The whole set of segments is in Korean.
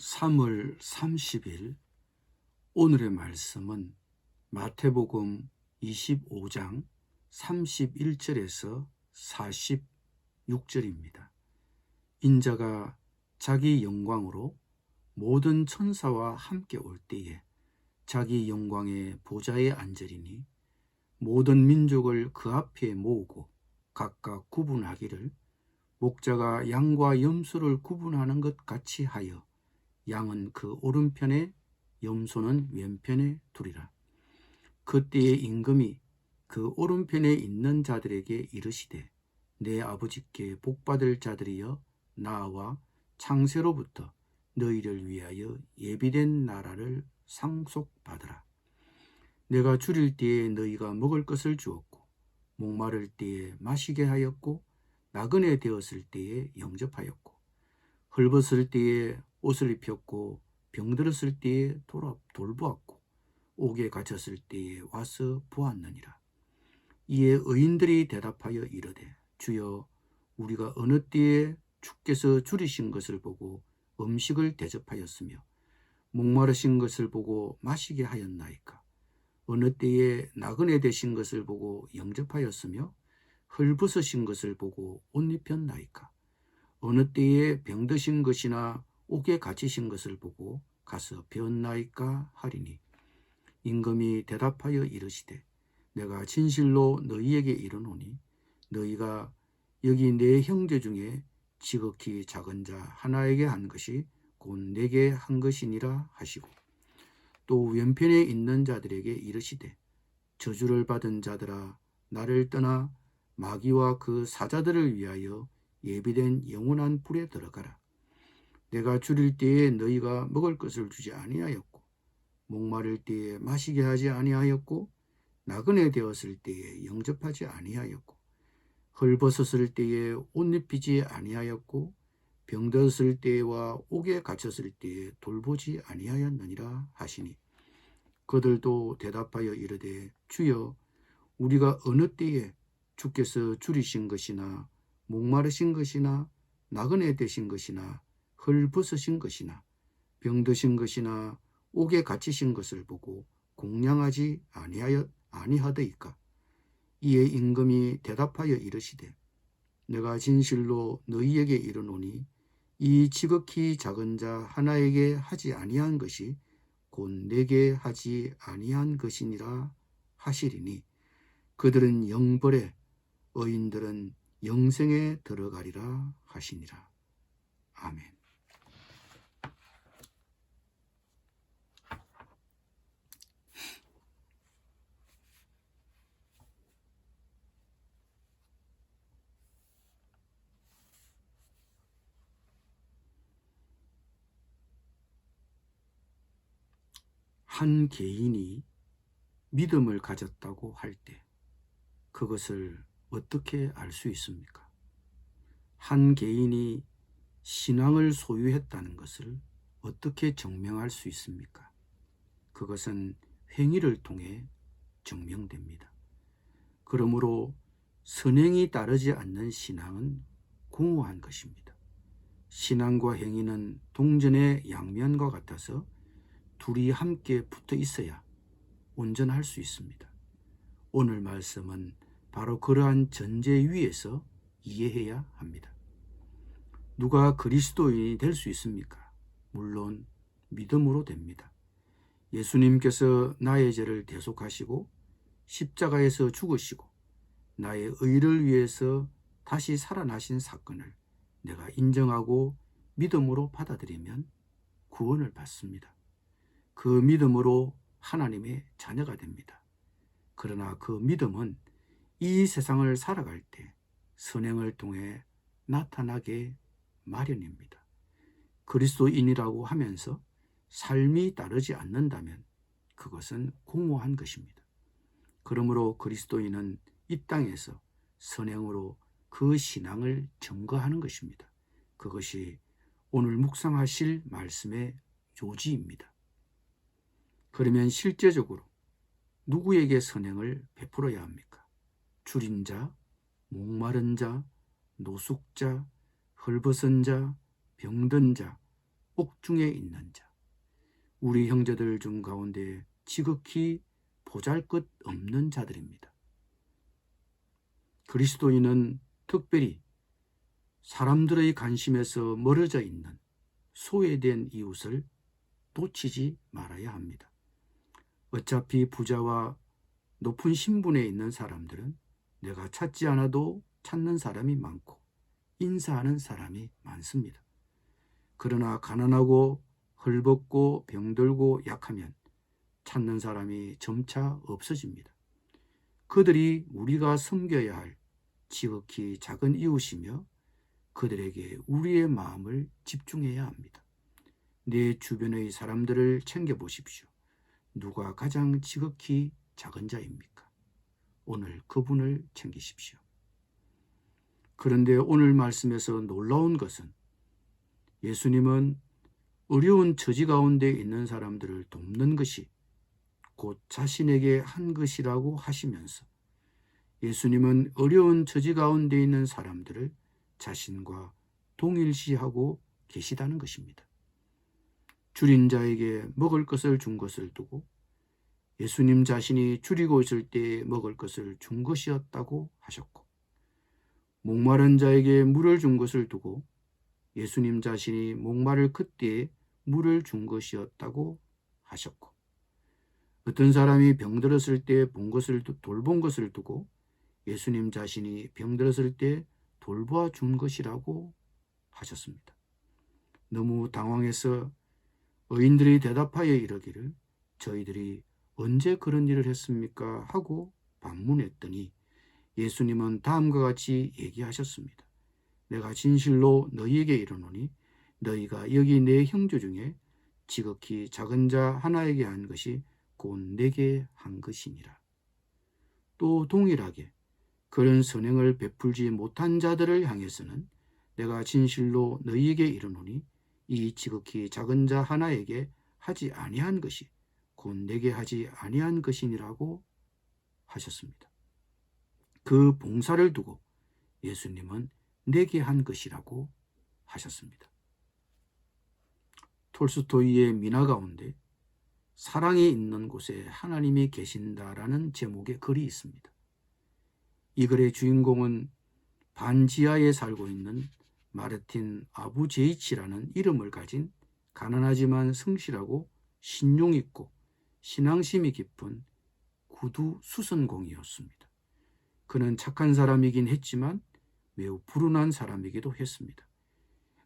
3월 30일 오늘의 말씀은 마태복음 25장 31절에서 46절입니다. 인자가 자기 영광으로 모든 천사와 함께 올 때에 자기 영광의 보좌에 앉으리니 모든 민족을 그 앞에 모으고 각각 구분하기를 목자가 양과 염소를 구분하는 것 같이 하여 양은 그 오른편에 염소는 왼편에 두리라. 그때에 임금이 그 오른편에 있는 자들에게 이르시되 내 아버지께 복받을 자들이여 나와 창세로부터 너희를 위하여 예비된 나라를 상속받으라. 내가 줄일 때에 너희가 먹을 것을 주었고 목마를 때에 마시게 하였고 나그네 되었을 때에 영접하였고 헐벗을 때에 옷을 입혔고 병들었을 때에 돌보았고 옥에 갇혔을 때에 와서 보았느니라. 이에 의인들이 대답하여 이르되 주여 우리가 어느 때에 주께서 줄이신 것을 보고 음식을 대접하였으며 목마르신 것을 보고 마시게 하였나이까. 어느 때에 나그네 되신 것을 보고 영접하였으며 헐벗으신 것을 보고 옷 입혔나이까. 어느 때에 병드신 것이나 옥에 갇히신 것을 보고 가서 배웠나이까 하리니 임금이 대답하여 이르시되 내가 진실로 너희에게 이르노니 너희가 여기 내 형제 중에 지극히 작은 자 하나에게 한 것이 곧 내게 한 것이니라 하시고 또 왼편에 있는 자들에게 이르시되 저주를 받은 자들아 나를 떠나 마귀와 그 사자들을 위하여 예비된 영원한 불에 들어가라. 내가 줄일 때에 너희가 먹을 것을 주지 아니하였고 목마를 때에 마시게 하지 아니하였고 나그네 되었을 때에 영접하지 아니하였고 헐벗었을 때에 옷 입히지 아니하였고 병들었을 때와 옥에 갇혔을 때에 돌보지 아니하였느니라 하시니 그들도 대답하여 이르되 주여 우리가 어느 때에 주께서 줄이신 것이나 목마르신 것이나 나그네 되신 것이나 헐벗으신 것이나 병드신 것이나 옥에 갇히신 것을 보고 공양하지 아니하더이까. 이에 임금이 대답하여 이르시되 내가 진실로 너희에게 이르노니 이 지극히 작은 자 하나에게 하지 아니한 것이 곧 내게 하지 아니한 것이니라 하시리니 그들은 영벌에 의인들은 영생에 들어가리라 하시니라. 아멘. 한 개인이 믿음을 가졌다고 할 때 그것을 어떻게 알 수 있습니까? 한 개인이 신앙을 소유했다는 것을 어떻게 증명할 수 있습니까? 그것은 행위를 통해 증명됩니다. 그러므로 선행이 따르지 않는 신앙은 공허한 것입니다. 신앙과 행위는 동전의 양면과 같아서 둘이 함께 붙어 있어야 온전할 수 있습니다. 오늘 말씀은 바로 그러한 전제 위에서 이해해야 합니다. 누가 그리스도인이 될 수 있습니까? 물론 믿음으로 됩니다. 예수님께서 나의 죄를 대속하시고 십자가에서 죽으시고 나의 의를 위해서 다시 살아나신 사건을 내가 인정하고 믿음으로 받아들이면 구원을 받습니다. 그 믿음으로 하나님의 자녀가 됩니다. 그러나 그 믿음은 이 세상을 살아갈 때 선행을 통해 나타나게 마련입니다. 그리스도인이라고 하면서 삶이 따르지 않는다면 그것은 공허한 것입니다. 그러므로 그리스도인은 이 땅에서 선행으로 그 신앙을 증거하는 것입니다. 그것이 오늘 묵상하실 말씀의 요지입니다. 그러면 실제적으로 누구에게 선행을 베풀어야 합니까? 줄인 자, 목마른 자, 노숙자, 헐벗은 자, 병든 자, 옥중에 있는 자, 우리 형제들 중 가운데 지극히 보잘것없는 자들입니다. 그리스도인은 특별히 사람들의 관심에서 멀어져 있는 소외된 이웃을 놓치지 말아야 합니다. 어차피 부자와 높은 신분에 있는 사람들은 내가 찾지 않아도 찾는 사람이 많고 인사하는 사람이 많습니다. 그러나 가난하고 헐벗고 병들고 약하면 찾는 사람이 점차 없어집니다. 그들이 우리가 섬겨야 할 지극히 작은 이웃이며 그들에게 우리의 마음을 집중해야 합니다. 내 주변의 사람들을 챙겨보십시오. 누가 가장 지극히 작은 자입니까? 오늘 그분을 챙기십시오. 그런데 오늘 말씀에서 놀라운 것은 예수님은 어려운 처지 가운데 있는 사람들을 돕는 것이 곧 자신에게 한 것이라고 하시면서 예수님은 어려운 처지 가운데 있는 사람들을 자신과 동일시하고 계시다는 것입니다. 줄인 자에게 먹을 것을 준 것을 두고 예수님 자신이 줄이고 있을 때에 먹을 것을 준 것이었다고 하셨고, 목마른 자에게 물을 준 것을 두고 예수님 자신이 목마를 그때에 물을 준 것이었다고 하셨고, 어떤 사람이 병들었을 때 돌본 것을 두고 예수님 자신이 병들었을 때 돌보아 준 것이라고 하셨습니다. 너무 당황해서 의인들이 대답하여 이르기를 저희들이 언제 그런 일을 했습니까? 하고 반문했더니 예수님은 다음과 같이 얘기하셨습니다. 내가 진실로 너희에게 이르노니 너희가 여기 내 형제 중에 지극히 작은 자 하나에게 한 것이 곧 내게 한 것이니라. 또 동일하게 그런 선행을 베풀지 못한 자들을 향해서는 내가 진실로 너희에게 이르노니 이 지극히 작은 자 하나에게 하지 아니한 것이 곧 내게 하지 아니한 것이니라고 하셨습니다. 그 봉사를 두고 예수님은 내게 한 것이라고 하셨습니다. 톨스토이의 민화 가운데 사랑이 있는 곳에 하나님이 계신다라는 제목의 글이 있습니다. 이 글의 주인공은 반지하에 살고 있는 마르틴 아부제이치라는 이름을 가진 가난하지만 성실하고 신용 있고 신앙심이 깊은 구두 수선공이었습니다. 그는 착한 사람이긴 했지만 매우 불운한 사람이기도 했습니다.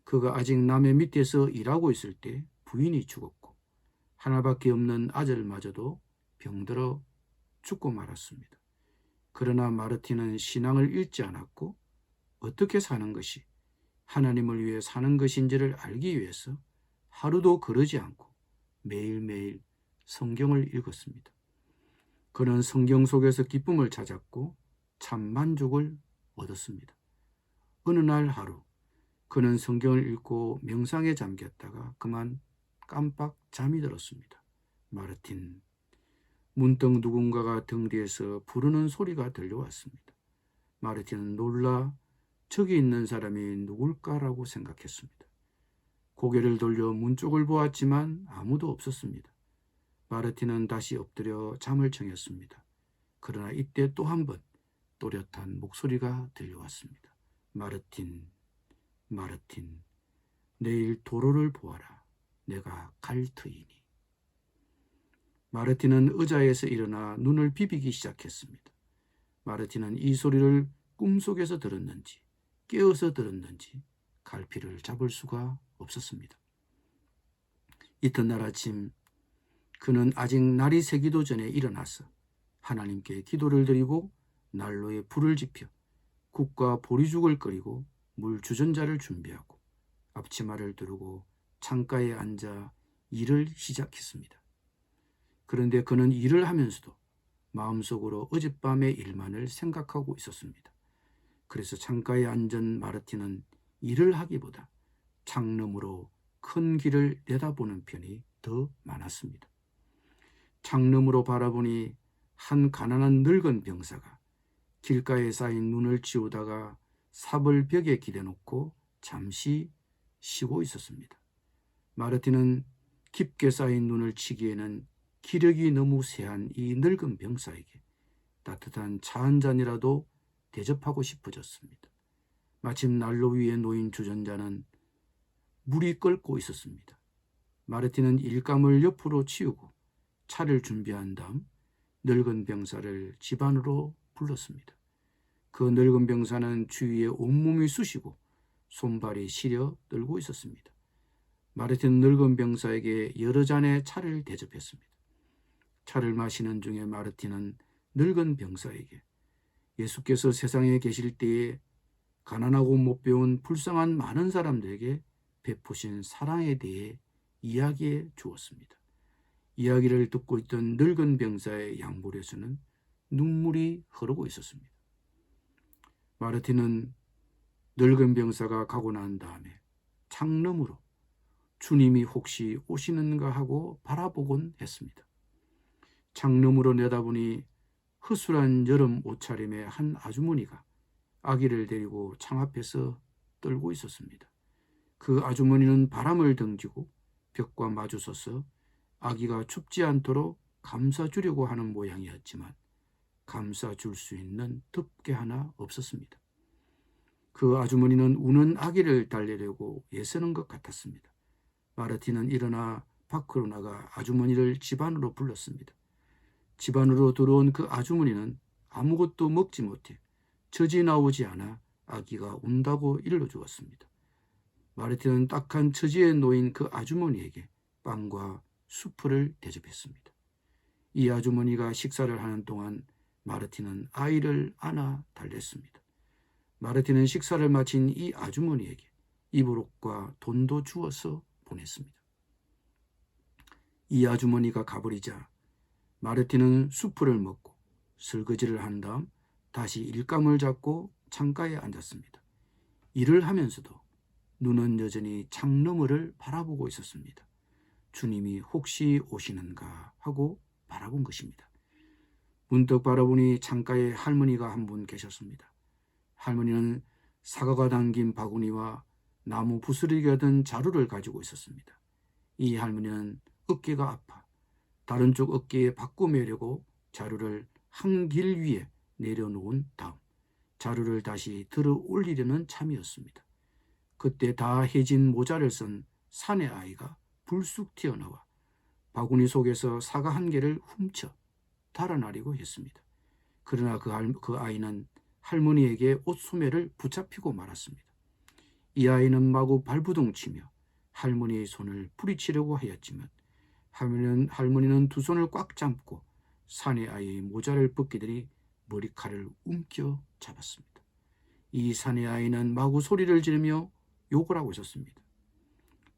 그가 아직 남의 밑에서 일하고 있을 때 부인이 죽었고 하나밖에 없는 아들마저도 병들어 죽고 말았습니다. 그러나 마르틴은 신앙을 잃지 않았고 어떻게 사는 것이 하나님을 위해 사는 것인지를 알기 위해서 하루도 거르지 않고 매일매일 성경을 읽었습니다. 그는 성경 속에서 기쁨을 찾았고 참 만족을 얻었습니다. 어느 날 하루 그는 성경을 읽고 명상에 잠겼다가 그만 깜빡 잠이 들었습니다. 마르틴, 문득 누군가가 등 뒤에서 부르는 소리가 들려왔습니다. 마르틴은 놀라 저기 있는 사람이 누굴까라고 생각했습니다. 고개를 돌려 문 쪽을 보았지만 아무도 없었습니다. 마르틴은 다시 엎드려 잠을 청했습니다. 그러나 이때 또 한 번 또렷한 목소리가 들려왔습니다. 마르틴, 마르틴, 내일 도로를 보아라. 내가 갈 터이니. 마르틴은 의자에서 일어나 눈을 비비기 시작했습니다. 마르틴은 이 소리를 꿈속에서 들었는지 깨어서 들었는지 갈피를 잡을 수가 없었습니다. 이튿날 아침 그는 아직 날이 새기도 전에 일어나서 하나님께 기도를 드리고 난로에 불을 지펴 국과 보리죽을 끓이고 물 주전자를 준비하고 앞치마를 두르고 창가에 앉아 일을 시작했습니다. 그런데 그는 일을 하면서도 마음속으로 어젯밤의 일만을 생각하고 있었습니다. 그래서 창가에 앉은 마르틴은 일을 하기보다 창너머로 큰 길을 내다보는 편이 더 많았습니다. 창너머로 바라보니 한 가난한 늙은 병사가 길가에 쌓인 눈을 치우다가 삽을 벽에 기대놓고 잠시 쉬고 있었습니다. 마르틴은 깊게 쌓인 눈을 치기에는 기력이 너무 세한 이 늙은 병사에게 따뜻한 차 한 잔이라도 대접하고 싶어졌습니다. 마침 난로 위에 놓인 주전자는 물이 끓고 있었습니다. 마르틴은 일감을 옆으로 치우고 차를 준비한 다음 늙은 병사를 집 안으로 불렀습니다. 그 늙은 병사는 주위에 온몸이 쑤시고 손발이 시려 떨고 있었습니다. 마르틴은 늙은 병사에게 여러 잔의 차를 대접했습니다. 차를 마시는 중에 마르틴은 늙은 병사에게 예수께서 세상에 계실 때에 가난하고 못 배운 불쌍한 많은 사람들에게 베푸신 사랑에 대해 이야기해 주었습니다. 이야기를 듣고 있던 늙은 병사의 양볼에서는 눈물이 흐르고 있었습니다. 마르틴은 늙은 병사가 가고 난 다음에 창너머로 주님이 혹시 오시는가 하고 바라보곤 했습니다. 창너머로 내다보니 허술한 여름 옷차림의 한 아주머니가 아기를 데리고 창 앞에서 떨고 있었습니다. 그 아주머니는 바람을 등지고 벽과 마주서서 아기가 춥지 않도록 감싸주려고 하는 모양이었지만 감싸줄 수 있는 덮개 하나 없었습니다. 그 아주머니는 우는 아기를 달래려고 애쓰는 것 같았습니다. 마르틴은 일어나 밖으로 나가 아주머니를 집 안으로 불렀습니다. 집 안으로 들어온 그 아주머니는 아무것도 먹지 못해 젖이 나오지 않아 아기가 운다고 일러주었습니다. 마르틴은 딱한 처지에 놓인 그 아주머니에게 빵과 수프를 대접했습니다. 이 아주머니가 식사를 하는 동안 마르틴은 아이를 안아 달랬습니다. 마르틴은 식사를 마친 이 아주머니에게 이불옷과 돈도 주어서 보냈습니다. 이 아주머니가 가버리자 마르틴은 수프를 먹고 설거지를 한 다음 다시 일감을 잡고 창가에 앉았습니다. 일을 하면서도 눈은 여전히 창너머를 바라보고 있었습니다. 주님이 혹시 오시는가 하고 바라본 것입니다. 문득 바라보니 창가에 할머니가 한 분 계셨습니다. 할머니는 사과가 담긴 바구니와 나무 부스러기가 든 자루를 가지고 있었습니다. 이 할머니는 어깨가 아파 다른 쪽 어깨에 바꿔 매려고 자루를 한 길 위에 내려놓은 다음 자루를 다시 들어 올리려는 참이었습니다. 그때 다 해진 모자를 쓴 사내 아이가 불쑥 튀어나와 바구니 속에서 사과 한 개를 훔쳐 달아나려고 했습니다. 그러나 그 아이는 할머니에게 옷소매를 붙잡히고 말았습니다. 이 아이는 마구 발부둥치며 할머니의 손을 뿌리치려고 하였지만 할머니는 두 손을 꽉 잡고 사내 아이의 모자를 벗기더니 머리칼을 움켜 잡았습니다. 이 사내 아이는 마구 소리를 지르며 욕을 하고 있었습니다.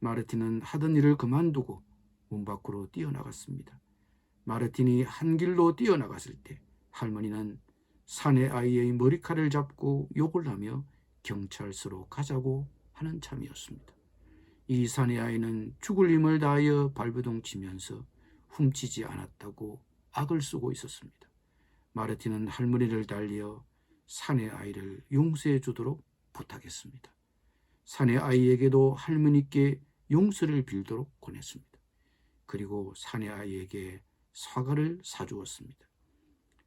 마르틴은 하던 일을 그만두고 문 밖으로 뛰어나갔습니다. 마르틴이 한 길로 뛰어나갔을 때 할머니는 사내 아이의 머리칼을 잡고 욕을 하며 경찰서로 가자고 하는 참이었습니다. 이 사내 아이는 죽을 힘을 다하여 발버둥치면서 훔치지 않았다고 악을 쓰고 있었습니다. 마르틴은 할머니를 달리어 사내 아이를 용서해 주도록 부탁했습니다. 사내 아이에게도 할머니께 용서를 빌도록 권했습니다. 그리고 사내 아이에게 사과를 사주었습니다.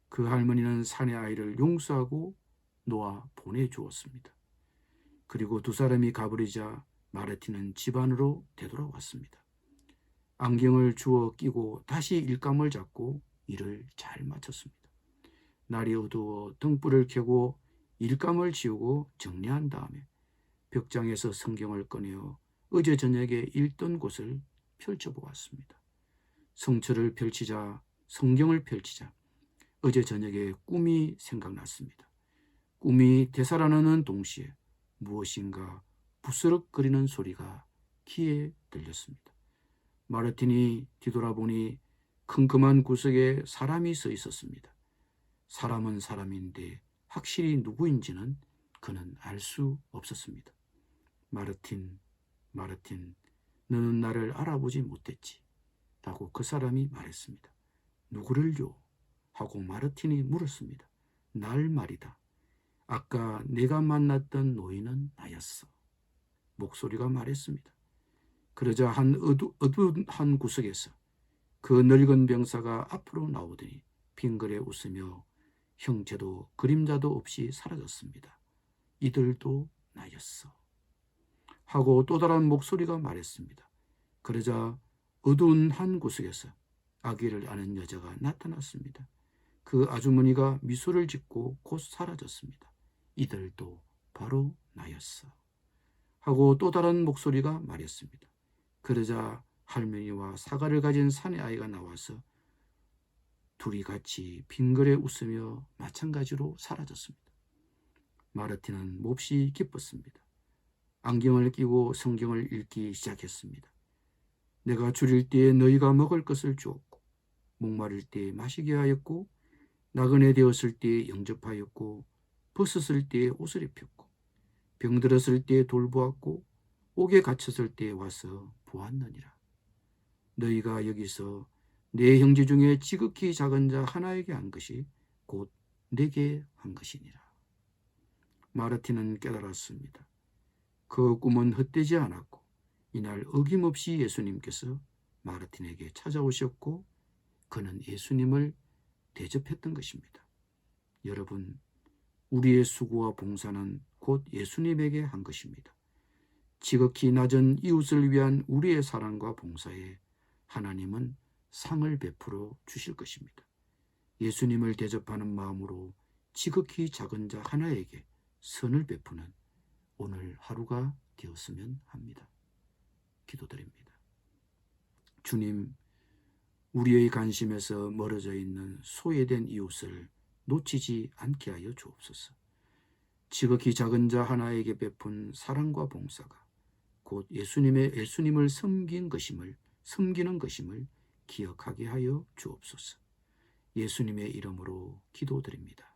그 할머니는 사내 아이를 용서하고 놓아 보내주었습니다. 그리고 두 사람이 가버리자 마르틴은 집 안으로 되돌아왔습니다. 안경을 주워 끼고 다시 일감을 잡고 일을 잘 마쳤습니다. 날이 어두워 등불을 켜고 일감을 지우고 정리한 다음에 벽장에서 성경을 꺼내어 어제 저녁에 읽던 곳을 펼쳐보았습니다. 성경을 펼치자 어제 저녁에 꿈이 생각났습니다. 꿈이 되살아나는 동시에 무엇인가 부스럭거리는 소리가 귀에 들렸습니다. 마르틴이 뒤돌아보니 컴컴한 구석에 사람이 서 있었습니다. 사람은 사람인데 확실히 누구인지는 그는 알 수 없었습니다. 마르틴, 너는 나를 알아보지 못했지. 라고 그 사람이 말했습니다. 누구를요? 하고 마르틴이 물었습니다. 날 말이다. 아까 내가 만났던 노인은 나였어. 목소리가 말했습니다. 그러자 한 어두운 한 구석에서 그 늙은 병사가 앞으로 나오더니 빙그레 웃으며 형체도 그림자도 없이 사라졌습니다. 이들도 나였어. 하고 또 다른 목소리가 말했습니다. 그러자 어두운 한 구석에서 아기를 아는 여자가 나타났습니다. 그 아주머니가 미소를 짓고 곧 사라졌습니다. 이들도 바로 나였어. 하고 또 다른 목소리가 말했습니다. 그러자 할머니와 사과를 가진 사내아이가 나와서 둘이 같이 빙그레 웃으며 마찬가지로 사라졌습니다. 마르틴은 몹시 기뻤습니다. 안경을 끼고 성경을 읽기 시작했습니다. 내가 줄일 때에 너희가 먹을 것을 주었고 목마를 때에 마시게 하였고 나그네 되었을 때에 영접하였고 벗었을 때에 옷을 입혔고 병들었을 때에 돌보았고 옥에 갇혔을 때에 와서 보았느니라. 너희가 여기서 내 형제 중에 지극히 작은 자 하나에게 한 것이 곧 내게 한 것이니라. 마르틴은 깨달았습니다. 그 꿈은 헛되지 않았고 이날 어김없이 예수님께서 마르틴에게 찾아오셨고 그는 예수님을 대접했던 것입니다. 여러분, 우리의 수고와 봉사는 곧 예수님에게 한 것입니다. 지극히 낮은 이웃을 위한 우리의 사랑과 봉사에 하나님은 상을 베풀어 주실 것입니다. 예수님을 대접하는 마음으로 지극히 작은 자 하나에게 선을 베푸는 오늘 하루가 되었으면 합니다. 기도드립니다. 주님, 우리의 관심에서 멀어져 있는 소외된 이웃을 놓치지 않게 하여 주옵소서. 지극히 작은 자 하나에게 베푼 사랑과 봉사가 곧 예수님을 섬기는 것임을 기억하게 하여 주옵소서. 예수님의 이름으로 기도드립니다.